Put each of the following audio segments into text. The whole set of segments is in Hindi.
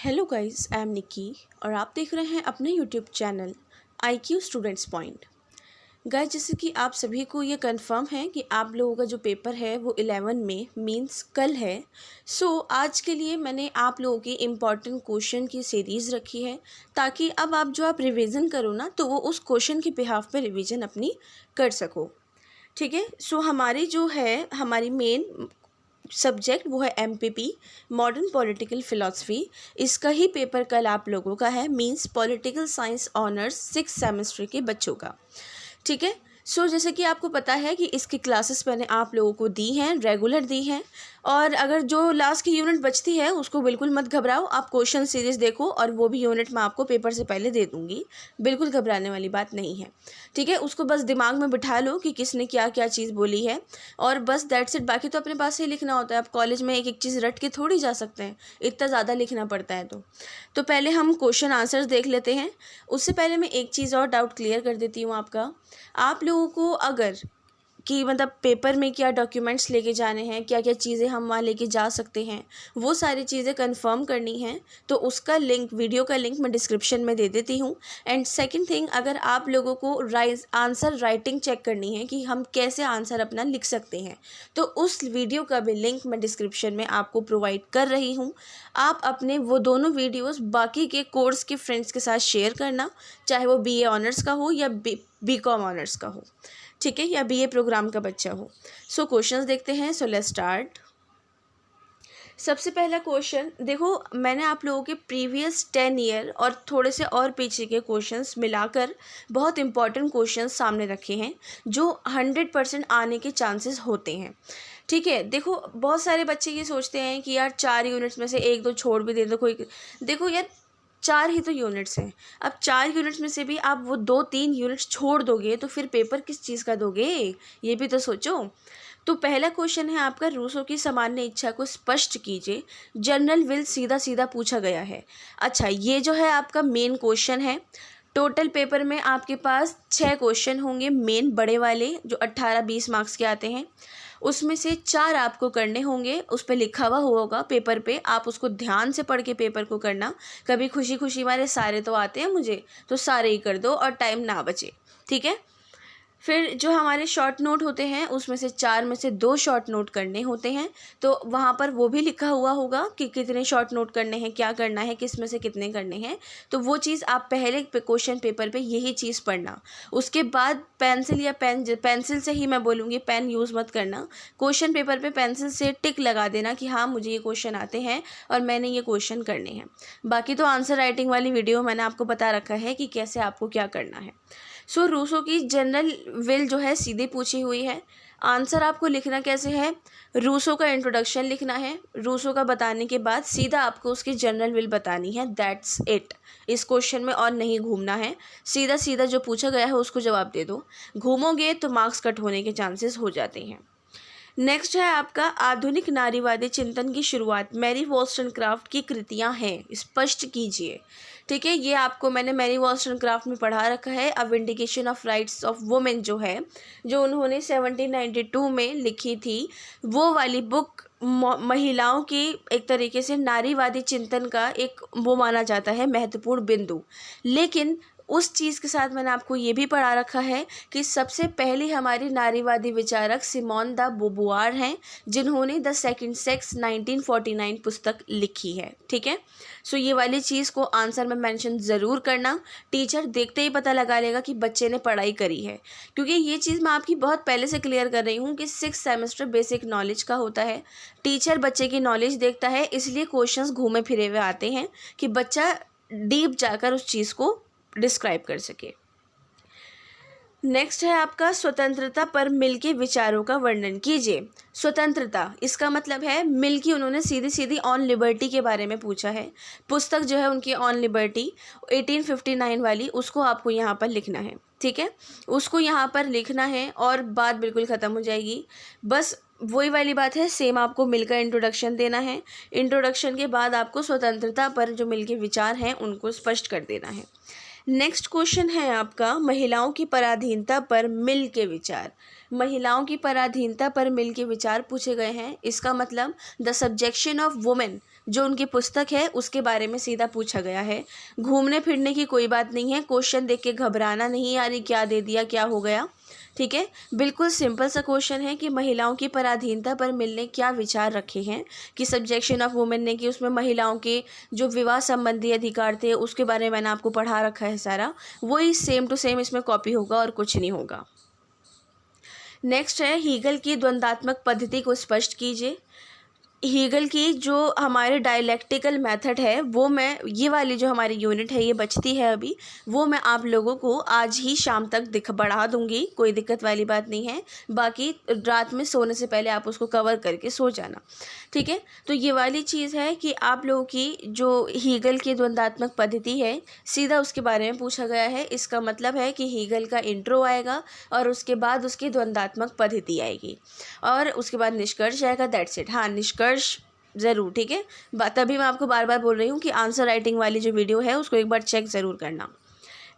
हेलो गाइस, आई एम निकी और आप देख रहे हैं अपने YouTube channel IQ students point. Guys, जैसे कि आप सभी को ये कंफर्म है कि आप लोगों का जो पेपर है वो 11 में मींस कल है। आज के लिए मैंने आप लोगों की इम्पॉर्टेंट क्वेश्चन की सीरीज़ रखी है ताकि अब आप रिवीजन करो ना तो वो उस क्वेश्चन के बिहाफ पे रिवीजन अपनी कर सको। ठीक है। हमारी मेन सब्जेक्ट वो है MPP, मॉडर्न पॉलिटिकल फ़िलासफ़ी। इसका ही पेपर कल आप लोगों का है, means political science honours 6 semester के बच्चों का। ठीक है। जैसे कि आपको पता है कि इसकी क्लासेस मैंने आप लोगों को दी हैं, रेगुलर दी हैं। और अगर जो लास्ट की यूनिट बचती है उसको बिल्कुल मत घबराओ, आप क्वेश्चन सीरीज़ देखो और वो भी यूनिट मैं आपको पेपर से पहले दे दूँगी। बिल्कुल घबराने वाली बात नहीं है। ठीक है, उसको बस दिमाग में बिठा लो कि किसने क्या क्या चीज़ बोली है और बस दैट्स इट। बाकी तो अपने पास से ही लिखना होता है। आप कॉलेज में एक एक चीज़ रट के थोड़ी जा सकते हैं, इतना ज़्यादा लिखना पड़ता है। तो पहले हम क्वेश्चन आंसर्स देख लेते हैं। उससे पहले मैं एक चीज़ और डाउट क्लियर कर देती हूँ आपका। आप लोगों को अगर कि मतलब पेपर में क्या डॉक्यूमेंट्स लेके जाने हैं, क्या क्या चीज़ें हम वहाँ लेके जा सकते हैं, वो सारी चीज़ें कंफर्म करनी हैं तो उसका लिंक, वीडियो का लिंक मैं डिस्क्रिप्शन में दे देती हूँ। एंड सेकंड थिंग, अगर आप लोगों को आंसर राइटिंग चेक करनी है कि हम कैसे आंसर अपना लिख सकते हैं, तो उस वीडियो का भी लिंक मैं डिस्क्रिप्शन में आपको प्रोवाइड कर रही हूँ। आप अपने वो दोनों वीडियोज़ बाकी के कोर्स के फ्रेंड्स के साथ शेयर करना, चाहे वो BA ऑनर्स का हो या BCom ऑनर्स का हो। ठीक है, या BA प्रोग्राम का बच्चा हो। क्वेश्चंस देखते हैं। Let's start. सबसे पहला क्वेश्चन देखो, मैंने आप लोगों के प्रीवियस 10 ईयर और थोड़े से और पीछे के क्वेश्चंस मिलाकर बहुत इंपॉर्टेंट क्वेश्चंस सामने रखे हैं जो 100% आने के चांसेस होते हैं। ठीक है, देखो बहुत सारे बच्चे ये सोचते हैं कि यार 4 यूनिट्स में से 1-2 छोड़ भी दे दो, कोई देखो यार 4 ही तो यूनिट्स हैं। अब 4 यूनिट्स में से भी आप वो 2-3 यूनिट्स छोड़ दोगे तो फिर पेपर किस चीज़ का दोगे, ये भी तो सोचो। तो पहला क्वेश्चन है आपका, रूसो की सामान्य इच्छा को स्पष्ट कीजिए। जनरल विल सीधा सीधा पूछा गया है। अच्छा, ये जो है आपका मेन क्वेश्चन है। टोटल पेपर में आपके पास 6 क्वेश्चन होंगे, मेन बड़े वाले जो 18-20 मार्क्स के आते हैं। उसमें से 4 आपको करने होंगे, उस पर लिखा हुआ होगा पेपर पे, आप उसको ध्यान से पढ़ के पेपर को करना। कभी खुशी खुशी वाले सारे तो आते हैं मुझे, तो सारे ही कर दो और टाइम ना बचे। ठीक है। फिर जो हमारे शॉर्ट नोट होते हैं उसमें से 4 में से 2 शॉर्ट नोट करने होते हैं, तो वहाँ पर वो भी लिखा हुआ होगा कि कितने शॉर्ट नोट करने हैं, क्या करना है, किस में से कितने करने हैं। तो वो चीज़ आप पहले क्वेश्चन पेपर पे यही चीज़ पढ़ना। उसके बाद पेंसिल या पेंसिल से ही मैं बोलूँगी, पेन यूज़ मत करना। क्वेश्चन पेपर पे पेंसिल से टिक लगा देना कि हाँ मुझे ये क्वेश्चन आते हैं और मैंने ये क्वेश्चन करने हैं। बाकी तो आंसर राइटिंग वाली वीडियो मैंने आपको बता रखा है कि कैसे आपको क्या करना है। रूसो की जनरल विल जो है सीधे पूछी हुई है। आंसर आपको लिखना कैसे है, रूसो का इंट्रोडक्शन लिखना है, रूसो का बताने के बाद सीधा आपको उसकी जनरल विल बतानी है। That's it. इस क्वेश्चन में और नहीं घूमना है, सीधा सीधा जो पूछा गया है उसको जवाब दे दो। घूमोगे तो मार्क्स कट होने के चांसेस हो जाते हैं। नेक्स्ट है आपका, आधुनिक नारीवादी चिंतन की शुरुआत मैरी वॉलस्टोनक्राफ्ट की कृतियां हैं, स्पष्ट कीजिए। ठीक है, ये आपको मैंने मैरी वॉलस्टोनक्राफ्ट में पढ़ा रखा है। A vindication of rights of women जो है, जो उन्होंने 1792 में लिखी थी, वो वाली बुक महिलाओं की एक तरीके से नारीवादी चिंतन का एक वो माना जाता है महत्वपूर्ण बिंदु। लेकिन उस चीज़ के साथ मैंने आपको ये भी पढ़ा रखा है कि सबसे पहली हमारी नारीवादी विचारक सिमोन द बोबुआर हैं, जिन्होंने द सेकंड सेक्स 1949 पुस्तक लिखी है। ठीक है, ये वाली चीज़ को आंसर में मेंशन ज़रूर करना। टीचर देखते ही पता लगा लेगा कि बच्चे ने पढ़ाई करी है, क्योंकि ये चीज़ मैं आपकी बहुत पहले से क्लियर कर रही हूँ कि 6 सेमेस्टर बेसिक नॉलेज का होता है। टीचर बच्चे की नॉलेज देखता है, इसलिए क्वेश्चंस घूमे फिरे हुए आते हैं कि बच्चा डीप जाकर उस चीज़ को डिस्क्राइब कर सके। नेक्स्ट है आपका, स्वतंत्रता पर मिल के विचारों का वर्णन कीजिए। स्वतंत्रता, इसका मतलब है मिल की, उन्होंने सीधी सीधी ऑन लिबर्टी के बारे में पूछा है। पुस्तक जो है उनकी ऑन लिबर्टी 1859 वाली, उसको आपको यहाँ पर लिखना है। ठीक है, उसको यहाँ पर लिखना है और बात बिल्कुल ख़त्म हो जाएगी। बस वही वाली बात है, सेम आपको मिल का इंट्रोडक्शन देना है। इंट्रोडक्शन के बाद आपको स्वतंत्रता पर जो मिल के विचार हैं उनको स्पष्ट कर देना है। नेक्स्ट क्वेश्चन है आपका, महिलाओं की पराधीनता पर मिल के विचार। महिलाओं की पराधीनता पर मिल के विचार पूछे गए हैं। इसका मतलब द सब्जेक्शन ऑफ वुमेन, जो उनकी पुस्तक है उसके बारे में सीधा पूछा गया है। घूमने फिरने की कोई बात नहीं है, क्वेश्चन देख के घबराना नहीं, यार क्या दे दिया, क्या हो गया, ठीक है। बिल्कुल सिंपल सा क्वेश्चन है कि महिलाओं की पराधीनता पर मिल ने क्या विचार रखे हैं, कि सब्जेक्शन ऑफ वुमेन ने, कि उसमें महिलाओं के जो विवाह संबंधी अधिकार थे उसके बारे में मैंने आपको पढ़ा रखा है सारा, वही सेम टू सेम इसमें कॉपी होगा और कुछ नहीं होगा। नेक्स्ट है हीगल की द्वंद्वात्मक पद्धति को स्पष्ट कीजिए। हीगल की जो हमारे डायलैक्टिकल मेथड है वो मैं, ये वाली जो हमारी यूनिट है ये बचती है अभी, वो मैं आप लोगों को आज ही शाम तक बढ़ा दूंगी, कोई दिक्कत वाली बात नहीं है। बाकी रात में सोने से पहले आप उसको कवर करके सो जाना, ठीक है। तो ये वाली चीज़ है कि आप लोगों की जो हीगल की द्वंद्वात्मक पद्धति है सीधा उसके बारे में पूछा गया है। इसका मतलब है कि हीगल का इंट्रो आएगा और उसके बाद उसकी द्वंद्वात्मक पद्धति आएगी और उसके बाद निष्कर्ष आएगा, दैट्स इट। हाँ, निष्कर्ष ज़रूर, ठीक है। तभी मैं आपको बार बार बोल रही हूँ कि आंसर राइटिंग वाली जो वीडियो है उसको एक बार चेक ज़रूर करना।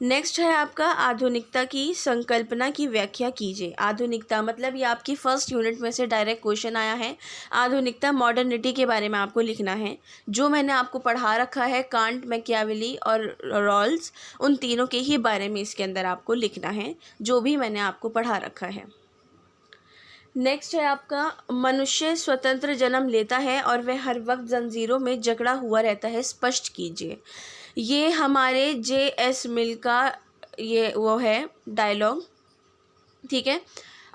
नेक्स्ट है आपका आधुनिकता की संकल्पना की व्याख्या कीजिए। आधुनिकता मतलब ये आपकी फर्स्ट यूनिट में से डायरेक्ट क्वेश्चन आया है। आधुनिकता मॉडर्निटी के बारे में आपको लिखना है। जो मैंने आपको पढ़ा रखा है कांट, मैकियावेली और रॉल्स, उन तीनों के ही बारे में इसके अंदर आपको लिखना है, जो भी मैंने आपको पढ़ा रखा है। नेक्स्ट है आपका मनुष्य स्वतंत्र जन्म लेता है और वह हर वक्त जंजीरों में जकड़ा हुआ रहता है, स्पष्ट कीजिए। ये हमारे J.S. मिल का ये वो है डायलॉग, ठीक है।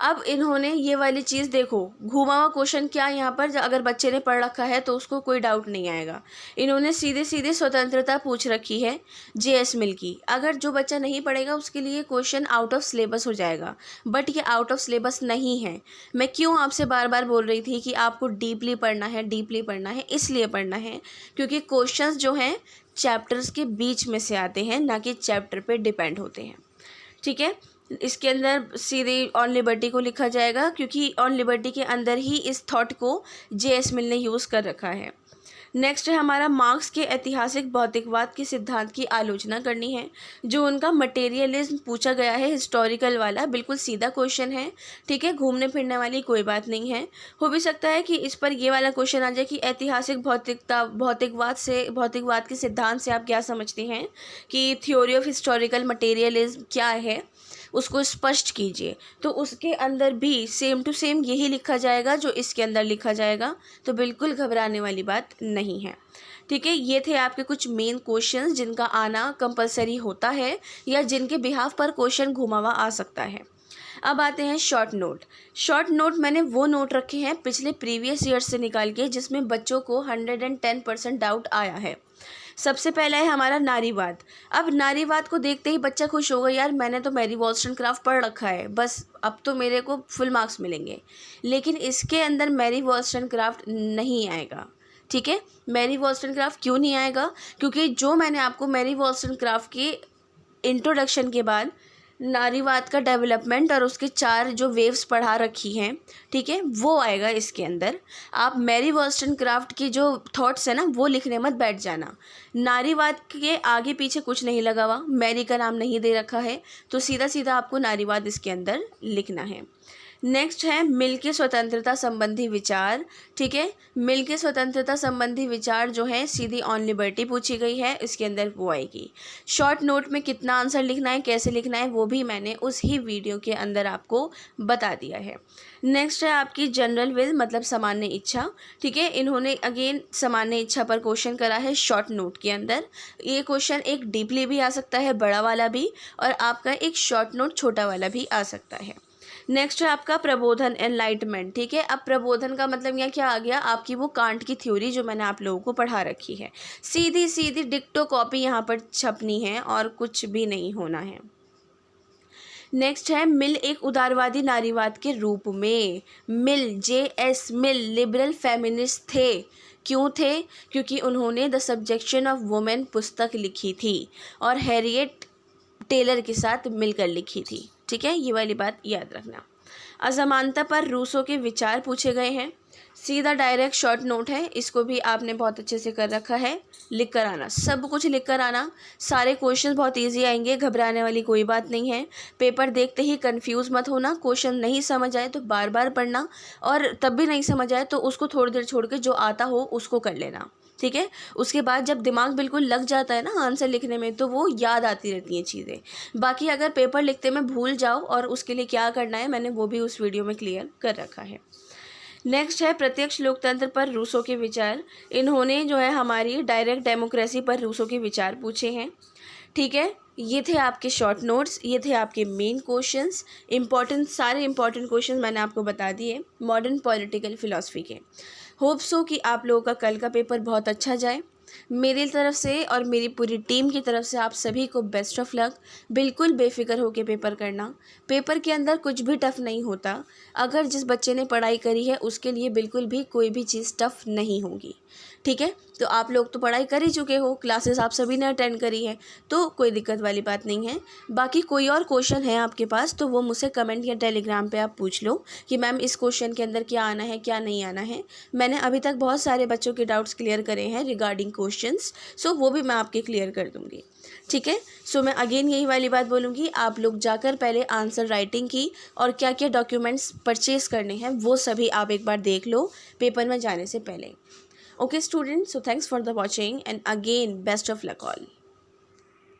अब इन्होंने ये वाली चीज़ देखो, घुमा हुआ क्वेश्चन क्या है यहाँ पर, अगर बच्चे ने पढ़ रखा है तो उसको कोई डाउट नहीं आएगा। इन्होंने सीधे सीधे स्वतंत्रता पूछ रखी है J.S. मिल की। अगर जो बच्चा नहीं पढ़ेगा उसके लिए क्वेश्चन आउट ऑफ सिलेबस हो जाएगा, बट ये आउट ऑफ सिलेबस नहीं है। मैं क्यों आपसे बार बार बोल रही थी कि आपको डीपली पढ़ना है, डीपली पढ़ना है, इसलिए पढ़ना है क्योंकि क्वेश्चंस जो हैं चैप्टर्स के बीच में से आते हैं, ना कि चैप्टर पे डिपेंड होते हैं, ठीक है। इसके अंदर सीधे ऑन लिबर्टी को लिखा जाएगा क्योंकि ऑन लिबर्टी के अंदर ही इस थॉट को J.S. मिल ने यूज़ कर रखा है। नेक्स्ट है हमारा मार्क्स के ऐतिहासिक भौतिकवाद के सिद्धांत की आलोचना करनी है। जो उनका मटेरियलिज्म पूछा गया है हिस्टोरिकल वाला, बिल्कुल सीधा क्वेश्चन है, ठीक है। घूमने फिरने वाली कोई बात नहीं है। हो भी सकता है कि इस पर ये वाला क्वेश्चन आ जाए कि ऐतिहासिक भौतिकवाद के सिद्धांत से आप क्या समझते हैं, कि थ्योरी ऑफ हिस्टोरिकल मटेरियलिज्म क्या है, उसको स्पष्ट कीजिए। तो उसके अंदर भी सेम टू सेम यही लिखा जाएगा जो इसके अंदर लिखा जाएगा, तो बिल्कुल घबराने वाली बात नहीं है, ठीक है। ये थे आपके कुछ मेन क्वेश्चंस जिनका आना कंपलसरी होता है या जिनके बिहाफ पर क्वेश्चन घुमा हुआ आ सकता है। अब आते हैं शॉर्ट नोट। शॉर्ट नोट मैंने वो नोट रखे हैं पिछले प्रीवियस ईयर से निकाल के जिसमें बच्चों को 110% डाउट आया है। सबसे पहला है हमारा नारीवाद। अब नारीवाद को देखते ही बच्चा खुश होगा, यार मैंने तो मैरी वॉलस्टोनक्राफ्ट पढ़ रखा है, बस अब तो मेरे को फुल मार्क्स मिलेंगे। लेकिन इसके अंदर मैरी वॉलस्टोनक्राफ्ट नहीं आएगा, ठीक है। मैरी वॉलस्टोनक्राफ्ट क्यों नहीं आएगा, क्योंकि जो मैंने आपको मैरी वॉलस्टोनक्राफ्ट के इंट्रोडक्शन के बाद नारीवाद का डेवलपमेंट और उसके 4 जो वेव्स पढ़ा रखी हैं, ठीक है, वो आएगा इसके अंदर। आप मैरी वॉलस्टोनक्राफ्ट की जो थॉट्स है ना वो लिखने मत बैठ जाना। नारीवाद के आगे पीछे कुछ नहीं लगा हुआ, मैरी का नाम नहीं दे रखा है, तो सीधा सीधा आपको नारीवाद इसके अंदर लिखना है। नेक्स्ट है मिल के स्वतंत्रता संबंधी विचार, ठीक है। मिल के स्वतंत्रता संबंधी विचार जो है सीधी ऑन लिबर्टी पूछी गई है, इसके अंदर वो आएगी। शॉर्ट नोट में कितना आंसर लिखना है, कैसे लिखना है, वो भी मैंने उस ही वीडियो के अंदर आपको बता दिया है। नेक्स्ट है आपकी जनरल विल मतलब सामान्य इच्छा, ठीक है। इन्होंने अगेन सामान्य इच्छा पर क्वेश्चन करा है शॉर्ट नोट के अंदर। ये क्वेश्चन एक डीपली भी आ सकता है, बड़ा वाला भी, और आपका एक शॉर्ट नोट छोटा वाला भी आ सकता है। नेक्स्ट है आपका प्रबोधन एनलाइटमेंट, ठीक है। अब प्रबोधन का मतलब यहाँ क्या आ गया, आपकी वो कांट की थ्योरी जो मैंने आप लोगों को पढ़ा रखी है, सीधी सीधी डिक्टो कॉपी यहाँ पर छपनी है और कुछ भी नहीं होना है। नेक्स्ट है मिल एक उदारवादी नारीवाद के रूप में। मिल J.S. मिल लिबरल फेमिनिस्ट थे। क्यों थे, क्योंकि उन्होंने द सब्जेक्शन ऑफ वुमेन पुस्तक लिखी थी और हैरियट टेलर के साथ मिलकर लिखी थी, ठीक है। ये वाली बात याद रखना। असमानता पर रूसो के विचार पूछे गए हैं, सीधा डायरेक्ट शॉर्ट नोट है, इसको भी आपने बहुत अच्छे से कर रखा है, लिख कर आना, सब कुछ लिख कर आना। सारे क्वेश्चन बहुत इजी आएंगे, घबराने वाली कोई बात नहीं है। पेपर देखते ही कंफ्यूज मत होना, क्वेश्चन नहीं समझ आए तो बार बार पढ़ना, और तब भी नहीं समझ आए तो उसको थोड़ी देर छोड़ के जो आता हो उसको कर लेना, ठीक है। उसके बाद जब दिमाग बिल्कुल लग जाता है ना आंसर लिखने में, तो वो याद आती रहती हैं चीज़ें। बाकी अगर पेपर लिखते में भूल जाओ और उसके लिए क्या करना है, मैंने वो भी उस वीडियो में क्लियर कर रखा है। नेक्स्ट है प्रत्यक्ष लोकतंत्र पर रूसो के विचार। इन्होंने जो है हमारी डायरेक्ट डेमोक्रेसी पर रूसो के विचार पूछे हैं। ठीक है, ये थे आपके शॉर्ट नोट्स, ये थे आपके मेन क्वेश्चंस। सारे इंपॉर्टेंट क्वेश्चन मैंने आपको बता दिए मॉडर्न पॉलिटिकल फिलॉसफी के। होप सो कि आप लोगों का कल का पेपर बहुत अच्छा जाए। मेरी तरफ से और मेरी पूरी टीम की तरफ से आप सभी को बेस्ट ऑफ लक। बिल्कुल बेफिक्र होकर पेपर करना। पेपर के अंदर कुछ भी टफ़ नहीं होता। अगर जिस बच्चे ने पढ़ाई करी है उसके लिए बिल्कुल भी कोई भी चीज़ टफ़ नहीं होगी। ठीक है, तो आप लोग तो पढ़ाई कर ही चुके हो, क्लासेस आप सभी ने अटेंड करी है, तो कोई दिक्कत वाली बात नहीं है। बाकी कोई और क्वेश्चन है आपके पास तो वो मुझसे कमेंट या टेलीग्राम पे आप पूछ लो कि मैम इस क्वेश्चन के अंदर क्या आना है क्या नहीं आना है। मैंने अभी तक बहुत सारे बच्चों के डाउट्स क्लियर करे हैं रिगार्डिंग क्वेश्चंस, सो वो भी मैं आपके क्लियर कर दूँगी। ठीक है, सो मैं अगेन यही वाली बात बोलूँगी, आप लोग जाकर पहले आंसर राइटिंग की और क्या क्या डॉक्यूमेंट्स परचेज़ करने हैं वो सभी आप एक बार देख लो पेपर में जाने से पहले। Okay students, so thanks for the watching and again best of luck all.